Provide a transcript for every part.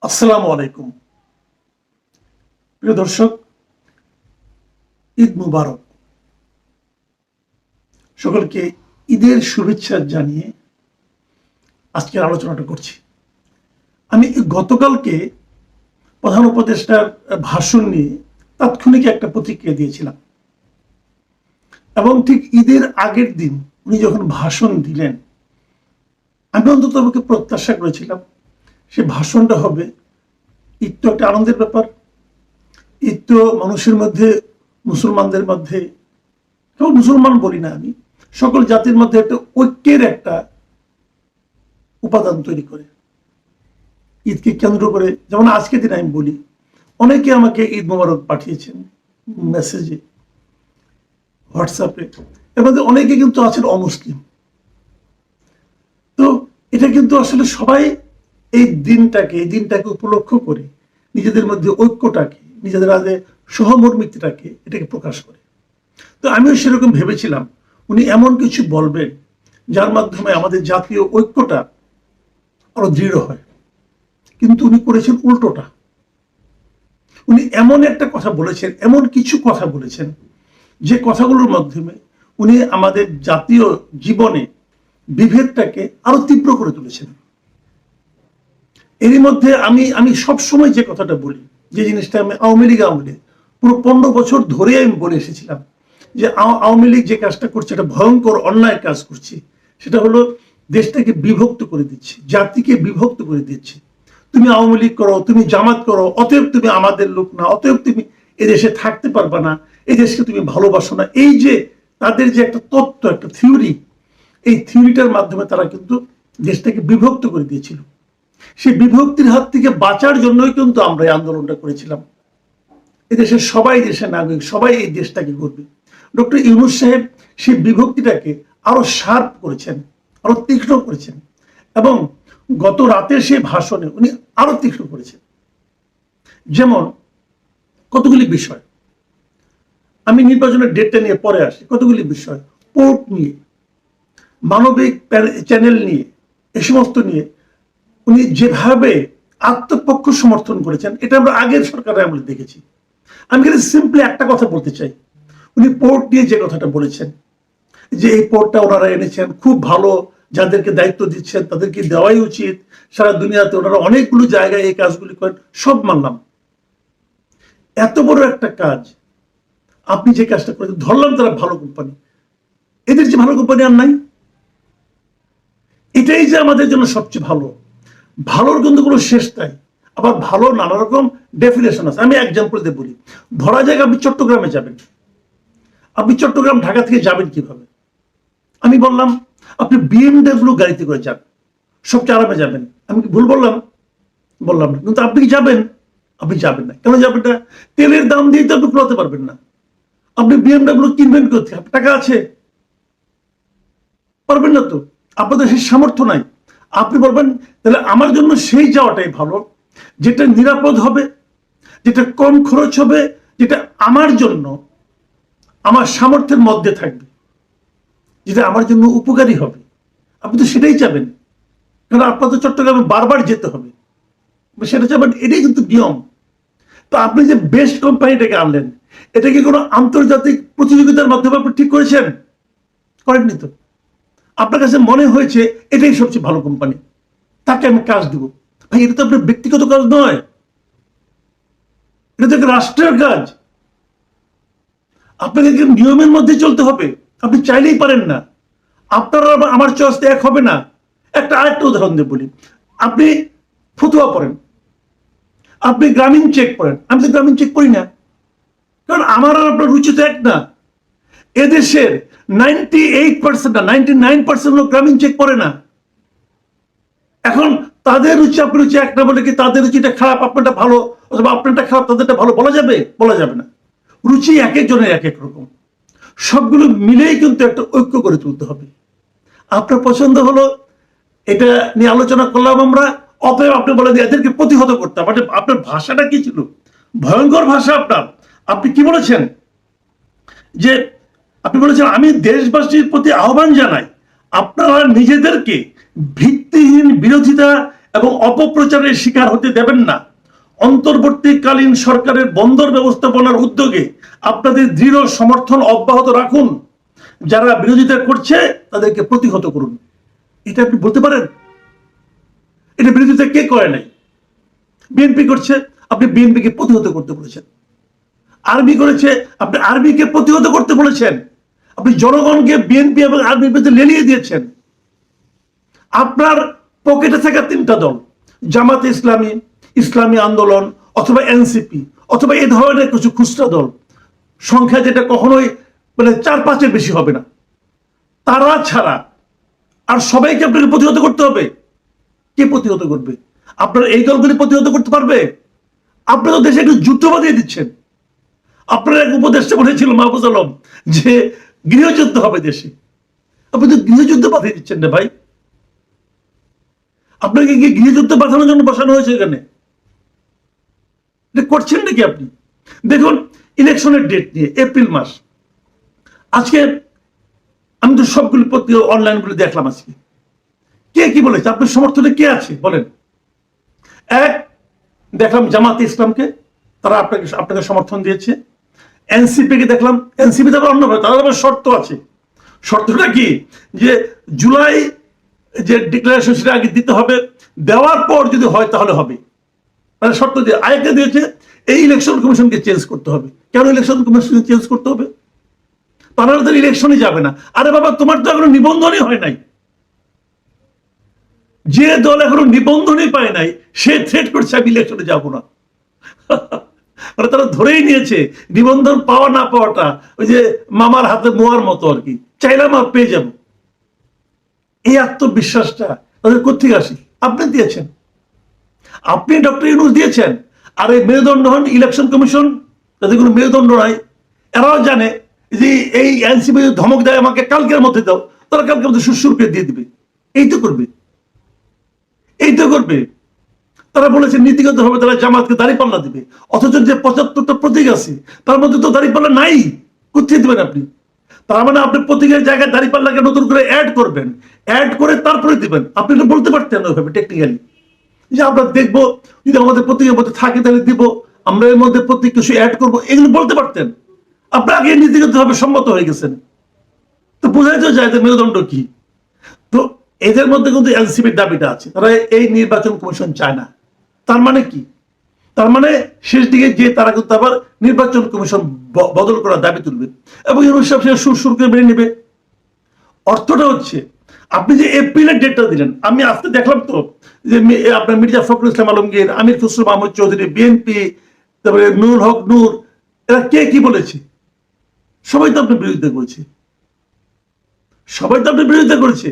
আসসালামু আলাইকুম। প্রিয় দর্শক, ঈদ মুবারক। সকলকে ঈদের শুভেচ্ছা জানিয়ে আজকের আলোচনাটা করছি। আমি গতকালকে প্রধান উপদেষ্টার ভাষণ নিয়ে তাৎক্ষণিক একটা প্রতিক্রিয়া দিয়েছিলাম এবং ঠিক ঈদের আগের দিন উনি যখন ভাষণ দিলেন, আমি অন্তত আমাকে প্রত্যাশা করেছিলাম সে ভাষণটা হবে, ঈদ তো একটা আনন্দের ব্যাপার, ঈদ তো মানুষের মধ্যে, মুসলমানদের মধ্যে, কেবল মুসলমান বলি না, আমি সকল জাতির মধ্যে একটা ঐক্যের একটা উপাদান তৈরি করে। ঈদকে কেন্দ্র করে, যেমন আজকে দিন আমি বলি, অনেকে আমাকে ঈদ মোবারক পাঠিয়েছেন মেসেজে, হোয়াটসঅ্যাপে। এর মধ্যে অনেকে কিন্তু আছেন অমুসলিম। তো এটা কিন্তু আসলে সবাই এই দিনটাকে উপলক্ষ করে নিজেদের মধ্যে ঐক্যটাকে, নিজেদের মধ্যে সহমর্মিতাটাকে এটাকে প্রকাশ করে। তো আমিও সেরকম ভেবেছিলাম উনি এমন কিছু বলবেন যার মাধ্যমে আমাদের জাতীয় ঐক্যটা আরো দৃঢ় হয়, কিন্তু উনি করেছেন উল্টোটা। উনি এমন একটা কথা বলেছেন, এমন কিছু কথা বলেছেন যে কথাগুলোর মাধ্যমে উনি আমাদের জাতীয় জীবনে বিভেদটাকে আরো তীব্র করে তুলেছেন। এরই মধ্যে আমি সবসময় যে কথাটা বলি, যে জিনিসটা আমি আওয়ামী লীগ পুরো 15 বছর ধরে আমি বলে এসেছিলাম যে আওয়ামী লীগ যে কাজটা করছে এটা ভয়ঙ্কর অন্যায় কাজ করছে। সেটা হলো দেশটাকে বিভক্ত করে দিচ্ছে, জাতিকে বিভক্ত করে দিচ্ছে। তুমি আওয়ামী লীগ করো, তুমি জামাত করো, অতএব তুমি আমাদের লোক না, অতএব তুমি এদেশে থাকতে পারবা না, এই দেশকে তুমি ভালোবাসো না। এই যে তাদের যে একটা তত্ত্ব, একটা থিওরি, এই থিওরিটার মাধ্যমে তারা কিন্তু দেশটাকে বিভক্ত করে দিয়েছিল। সেই বিভক্তির হাত থেকে বাঁচার জন্যই কিন্তু আমরা এই আন্দোলনটা করেছিলাম। এদেশের সবাই দেশের নাগরিক, সবাই এই দেশটাকে করবে। ডক্টর ইউনূস সাহেব সেই বিভক্তিটাকে আরো শার্প করেছেন, আরো তীক্ষ্ণ করেছেন, এবং গত রাতের সেই ভাষণে উনি আরো তীক্ষ্ণ করেছেন। যেমন কতগুলি বিষয়, আমি নির্বাচনের ডেটটা নিয়ে পরে আসি, কতগুলি বিষয়, পোর্ট নিয়ে, মানবিক চ্যানেল নিয়ে, এ সমস্ত নিয়ে উনি যেভাবে আত্মপক্ষ সমর্থন করেছেন, এটা আমরা আগের সরকারে আমরা দেখেছি। আমি কিন্তু সিম্পলি একটা কথা বলতে চাই, উনি পোর্ট নিয়ে যে কথাটা বলেছেন, যে এই পোর্টটা ওনারা এনেছেন খুব ভালো, যাদেরকে দায়িত্ব দিচ্ছেন তাদেরকে দেওয়াই উচিত, সারা দুনিয়াতে ওনারা অনেকগুলো জায়গায় এই কাজগুলি করেন, সব মানলাম। এত বড় একটা কাজ আপনি যে কাজটা করেছেন, ধরলাম তারা ভালো কোম্পানি, এদের যে ভালো কোম্পানি আর নাই, এটাই যে আমাদের জন্য সবচেয়ে ভালো। ভালোর কিন্তু কোনো শেষ নাই, আবার ভালো নানা রকম ডেফিনেশন আছে। আমি এক্সাম্পল দিয়ে বলি, ধরা যাক আপনি চট্টগ্রামে যাবেন, আপনি চট্টগ্রাম ঢাকা থেকে যাবেন কিভাবে? আমি বললাম আপনি বিএমডব্লিউ গাড়িতে করে যান, সবচেয়ে আরামে যাবেন। আমি কি ভুল বললাম? বললাম না। কিন্তু আপনি কি যাবেন? আপনি যাবেন না। কেন যাবেন না? তেলের দাম দিয়ে তো আপনি কুলাতে পারবেন না। আপনি বিএমডব্লিউ কিনবেন করতে, টাকা আছে? পারবেন না তো, আপনাদের সেই সামর্থ্য নাই। আপনি বলবেন তাহলে আমার জন্য সেই যাওয়াটাই ভালো, যেটা নিরাপদ হবে, যেটা কম খরচ হবে, যেটা আমার জন্য আমার সামর্থ্যের মধ্যে থাকবে, যেটা আমার জন্য উপকারী হবে। আপনি তো সেটাই চাবেন, কারণ আপনার তো চট্টগ্রামে বারবার যেতে হবে, সেটা চাবেন, এটাই কিন্তু নিয়ম। তো আপনি যে বেস্ট কোম্পানিটাকে আনলেন, এটা কি কোনো আন্তর্জাতিক প্রতিযোগিতার মাধ্যমে আপনি ঠিক করেছেন? করেননি তো। আপনার কাছে মনে হয়েছে এটাই সবচেয়ে ভালো কোম্পানি, তাকে আমি কাজ দিব। ভাই, এটা তো আপনার ব্যক্তিগত কাজ নয়, এটা তো একটা রাষ্ট্রের কাজ। আপনাকে নিয়মের মধ্যে চলতে হবে, আপনি চাইলেই পারেন না। আপনারা আমার চয়েস এক হবে না। একটা আরেকটা উদাহরণ দিয়ে বলি, আপনি ফতুয়া পড়েন, আপনি গ্রামীণ চেক পড়েন, আমি তো গ্রামীণ চেক পড়ি না, কারণ আমার আর আপনার রুচি তো এক না। এদেশের 98% না 99% লোক গ্রামীণ চেক পড়ে না। এখন তাদের রুচি আপনার রুচি এক না বলে কি তাদের রুচিটা খারাপ আপনারটা ভালো, অথবা আপনারটা খারাপ তাদেরটা ভালো বলা যাবে? বলা যাবে না। রুচি এক একজনের এক এক রকম, সবগুলো মিলেই কিন্তু একটা ঐক্য করে তুলতে হবে। আপনার পছন্দ হলো, এটা নিয়ে আলোচনা করলাম আমরা, অতএব আপনি বলে দিয়ে এদেরকে প্রতিহত করতে হবে। আপনার ভাষাটা কি ছিল? ভয়ঙ্কর ভাষা আপনার। আপনি কি বলেছেন? যে আপনি বলেছেন আমি দেশবাসীর প্রতি আহ্বান জানাই আপনারা নিজেদেরকে ভিত্তিহীন বিরোধিতা এবং অপপ্রচারের শিকার হতে দেবেন না। অন্তর্বর্তীকালীন সরকারের বন্দর ব্যবস্থাপনার উদ্যোগে আপনাদের দৃঢ় সমর্থন অব্যাহত রাখুন। যারা বিরোধিতা করছে তাদেরকে প্রতিহত করুন। এটা আপনি বলতে পারেন? এটা বিরোধিতা কে করে নাই? বিএনপি করছে, আপনি বিএনপিকে প্রতিহত করতে বলেছেন। আর্মি করেছে, আপনি আর্মিকে প্রতিহত করতে বলেছেন। আপনি জনগণকে বিএনপি এবং আর্মির বিরুদ্ধে লেলিয়ে দিয়েছেন। আপনার পকেটে থাকা তিনটা দল, জামাতে ইসলামী, ইসলামী আন্দোলন অথবা এনসিপি অথবা এই ধরনের কিছু খুচরা দল, সংখ্যা যেটা কখনোই মানে 4-5-এর বেশি হবে না, তারা ছাড়া আর সবাইকে আপনাকে প্রতিহত করতে হবে। কে প্রতিহত করবে? আপনারা এই দলগুলি প্রতিহত করতে পারবে? আপনারা তো দেশে একটু যুদ্ধ বাঁধিয়ে দিচ্ছেন। আপনার এক উপদেষ্টা বলেছিল মাহফুজ আলম যে গৃহযুদ্ধ হবে দেশে। আপনি তো গৃহযুদ্ধ বাঁধিয়ে দিচ্ছেন না ভাই। আপনাকে কি গৃহযুদ্ধ বাঁধানোর জন্য বসানো হয়েছে এখানে? এটা করছেন নাকি আপনি? দেখুন, ইলেকশনের ডেট নিয়ে এপ্রিল মাস, আজকে আমি তো সবগুলো পত্রিকা অনলাইন গুলো দেখলাম। আজকে কে কি বলেছে? আপনার সমর্থনে কে আছে বলেন? এক, দেখলাম জামাতে ইসলামকে, তারা আপনাকে সমর্থন দিয়েছে। এনসিপি কে দেখলাম, এনসিপি তো অন্য, তাদের আবার শর্ত আছে। শর্তটা কি? যে জুলাই যে ডিক্লারেশন সেটা আগে দিতে হবে, দেওয়ার পর যদি হয় তাহলে হবে। মানে শর্ত দিয়ে আরেকটা দিয়েছে, এই ইলেকশন কমিশনকে চেঞ্জ করতে হবে। কেন ইলেকশন কমিশন চেঞ্জ করতে হবে? তারা তো ইলেকশনই যাবে না। আরে বাবা, তোমার তো এখনো নিবন্ধনই হয় নাই। যে দল এখনো নিবন্ধনই পায় নাই সে থ্রেট করছে আমি ইলেকশনে যাবো না। মানে তারা ধরেই নিয়েছে নিবন্ধন পাওয়া না পাওয়াটা ওই যে মামার হাতে মোয়ার মতো আর কি, চাইলাম আর পেয়ে যাব। এই আত্মবিশ্বাসটা তাদের কোথেকে আসে? আপনি দিয়েছেন, আপনি ডক্টর ইউনূস দিয়েছেন। আর এই মেরুদণ্ড হন ইলেকশন কমিশন, তাদের কোনো মেরুদণ্ড নাই। এরাও জানে যে এই এনসিপি ধমক দেয় আমাকে কালকের মধ্যে দাও, তারা কালকের মধ্যে সুরসুর করে দিয়ে দিবে। এই তো করবে, এই তো করবে। তারা বলেছে নীতিগত ভাবে তারা জামাতকে দাঁড়িপাল্লা দিবে, অথচ যে 75টা প্রতীক আছে তার মধ্যে তো দাঁড়িপাল্লা নাই। কোথায় দিবেন আপনি? তার মানে আপনি প্রতীকের জায়গায় দাঁড়িপাল্লাকে নতুন করে অ্যাড করবেন, অ্যাড করে তারপরে দিবেন। আপনি তো বলতে পারতেন ওইভাবে টেকনিক্যালি যে আমরা দেখবো যদি আমাদের প্রতীকের মধ্যে থাকে তাহলে দিব, আমরা এর মধ্যে প্রতীক কিছু অ্যাড করবো, এগুলো বলতে পারতেন। আপনি আগে নীতিগত ভাবে সম্মত হয়ে গেছেন, তো বোঝাই তো যায় যে মেরুদণ্ড কি। তো এদের মধ্যে কিন্তু এনসিপির দাবিটা আছে, তারা এই নির্বাচন কমিশন চায় না। তার মানে কি? তার মানে শেষ দিকে যে তারা কিন্তু আবার নির্বাচন কমিশন বদল করার দাবি তুলবে এবং ইউনূস সাহেব সুর সুর করে মেনে নেবে। অর্থটা হচ্ছে, আপনি যে এপ্রিলের ডেটটা দিলেন, আমি আজকে দেখলাম তো যে আপনার মির্জা ফখরুল ইসলাম আলমগীর, আমির খুসরো মাহমুদ চৌধুরী, বিএনপি, তারপরে নুরুল হক নূর, এরা কে কি বলেছে? সবাই তো আপনার বিরোধিতা করেছে, সবাই তো আপনার বিরোধিতা করেছে।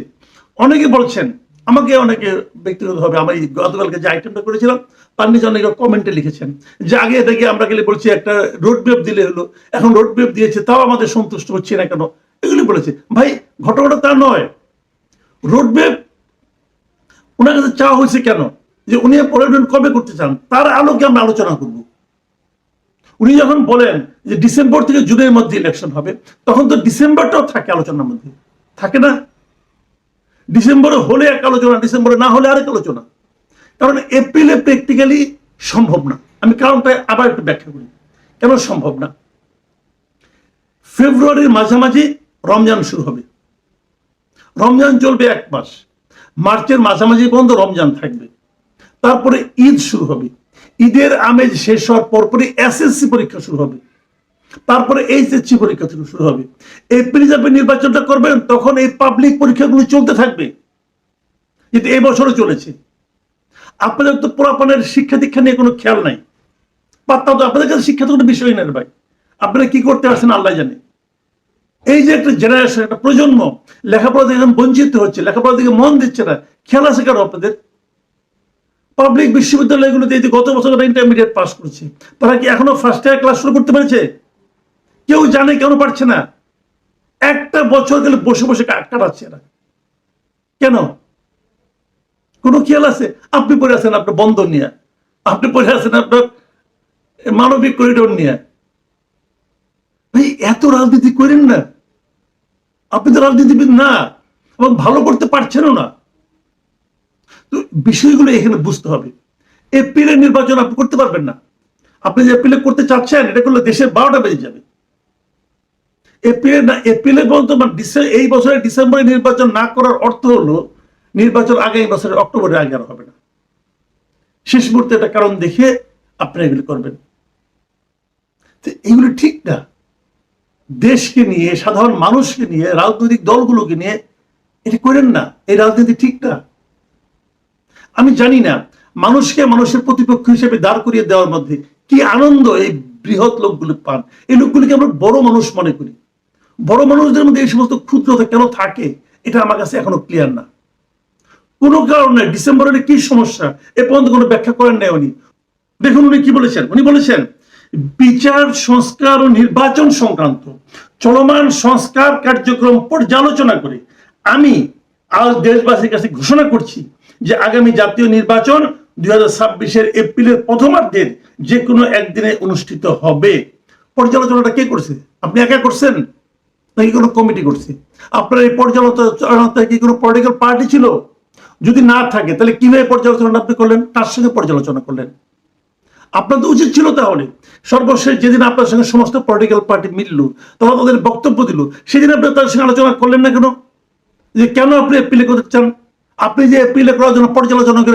অনেকে বলছেন, আমাকে অনেকে ব্যক্তিগতভাবে আমি গতকালকে যে আইটেমটা করেছিলাম তার নিচে অনেকে কমেন্টে লিখেছেন যে আগে থেকে আমরা গেলে বলছি একটা রোড ম্যাপ দিলে হলো, এখন রোড ম্যাপ দিয়েছে তাও আমাদের সন্তুষ্ট হচ্ছে না কেন, এগুলি বলেছে। ভাই, ঘটনাটা তা নয়। রোড ম্যাপ ওনার কাছে চাওয়া হয়েছে কেন? যে উনি পরিবর্তন কবে করতে চান তার আলোকে আমরা আলোচনা করব। উনি যখন বলেন যে ডিসেম্বর থেকে জুনের মধ্যে ইলেকশন হবে, তখন তো ডিসেম্বরটাও থাকে আলোচনার মধ্যে, থাকে না? ডিসেম্বরে হলে এক আলোচনা, ডিসেম্বরে না হলে আরেক আলোচনা। কারণ এপ্রিলে প্র্যাকটিক্যালি সম্ভব না। আমি কারণটা আবার একটু ব্যাখ্যা করি কেন সম্ভব না। ফেব্রুয়ারির মাঝামাঝি রমজান শুরু হবে, রমজান চলবে 1 মাস, মার্চের মাঝামাঝি পর্যন্ত রমজান থাকবে, তারপরে ঈদ শুরু হবে, ঈদের আমেজ শেষ হওয়ার পরপরই এসএসসি পরীক্ষা শুরু হবে, তারপরে এইচএসসি পরীক্ষা শুরু হবে। এপ্রিল যাবে নির্বাচনটা করবেন, তখন এই পাবলিক পরীক্ষাগুলো চলতে থাকবে, যেটা এই বছরও চলেছে। আপনাদের তো পোড়াপনের শিক্ষা দীক্ষা নিয়ে কোনো খেয়াল নাই, পাত্তা তো আপনাদের কাছে শিক্ষা তো কোনো বিষয় নেই ভাই। আপনারা কি করতে আসেন আল্লাহ জানে। এই যে একটা জেনারেশন, একটা প্রজন্ম লেখাপড়া থেকে বঞ্চিত হচ্ছে, লেখাপড়া দিকে মন দিচ্ছে না, খেয়াল আছে কেন আপনাদের? পাবলিক বিশ্ববিদ্যালয়গুলোতে এই যে গত বছর ইন্টারমিডিয়েট পাস করছে, তারা কি এখনো ফার্স্ট ইয়ার ক্লাস শুরু করতে পেরেছে? কেউ জানে, কেন পারছে না? একটা বছর গেলে বসে বসে কাটাচ্ছে এরা, কেন? কোনো খেয়াল আছে? আপনি পড়ে আছেন আপনার বন্দর নিয়ে, আপনি পড়ে আছেন আপনার মানবিক করিডোর নিয়ে। ভাই, এত রাজনীতি করেন না, আপনি তো রাজনীতিবিদ না এবং ভালো করতে পারছেনও না। তো তো বিষয়গুলো এখানে বুঝতে হবে। এপ্রিলের নির্বাচন আপনি করতে পারবেন না। আপনি যে এপ্রিলে করতে চাচ্ছেন, এটা করলে দেশের 12টা বেজে যাবে। এপ্রিলে পর্যন্ত এই বছরের ডিসেম্বরে নির্বাচন না করার অর্থ হলো নির্বাচন আগামী বছরের অক্টোবরের আগে আর হবে না। শেষ মুহূর্তে একটা কারণ দেখে আপনি এগুলি করবেন, তো এগুলো ঠিক না। দেশকে নিয়ে, সাধারণ মানুষকে নিয়ে, রাজনৈতিক দলগুলোকে নিয়ে এটা করেন না। এই রাজনীতি ঠিক না। আমি জানি না মানুষকে মানুষের প্রতিপক্ষ হিসেবে দাঁড় করিয়ে দেওয়ার মধ্যে কি আনন্দ এই বৃহৎ লোকগুলো পান। এই লোকগুলিকে আমরা বড় মানুষ মনে করি। বড় মানুষদের মধ্যে এই সমস্ত ক্ষুদ্রতা কেন থাকে, এটা আমার কাছে এখনো ক্লিয়ার না। কোনো কারণে ডিসেম্বরের কি সমস্যা এ পর্যন্ত কোনো ব্যাখ্যা করেন নাই উনি। দেখুন উনি কি বলেছেন। উনি বলেছেন বিচার সংস্কার ও নির্বাচন সংক্রান্ত চলমান সংস্কার কার্যক্রম পর্যালোচনা করে আমি আজ দেশবাসীর কাছে ঘোষণা করছি যে আগামী জাতীয় নির্বাচন 2026-এর এপ্রিলের প্রথমার্ধের যে কোনো একদিনে অনুষ্ঠিত হবে। পর্যালোচনাটা কে করছে? আপনি একা করছেন নাকি কোনো কমিটি করছে? আপনার এই পর্যালোচনা কি কোনো পলিটিক্যাল পার্টি ছিল? যদি না থাকে তাহলে কিভাবে পর্যালোচনা আপনি করলেন? তার সঙ্গে পর্যালোচনা করলেন। আপনার তো উচিত ছিল তাহলে সর্বশেষ যেদিন আপনার সঙ্গে সমস্ত পলিটিক্যাল পার্টি মিলল, তারা তাদের বক্তব্য দিল, সেদিন আপনি তাদের সঙ্গে আলোচনা করলেন না কেন? যে কেন আপনি এপ্রিলে করতে চান? আপনি যে এপ্রিলে করার জন্য পর্যালোচনা করে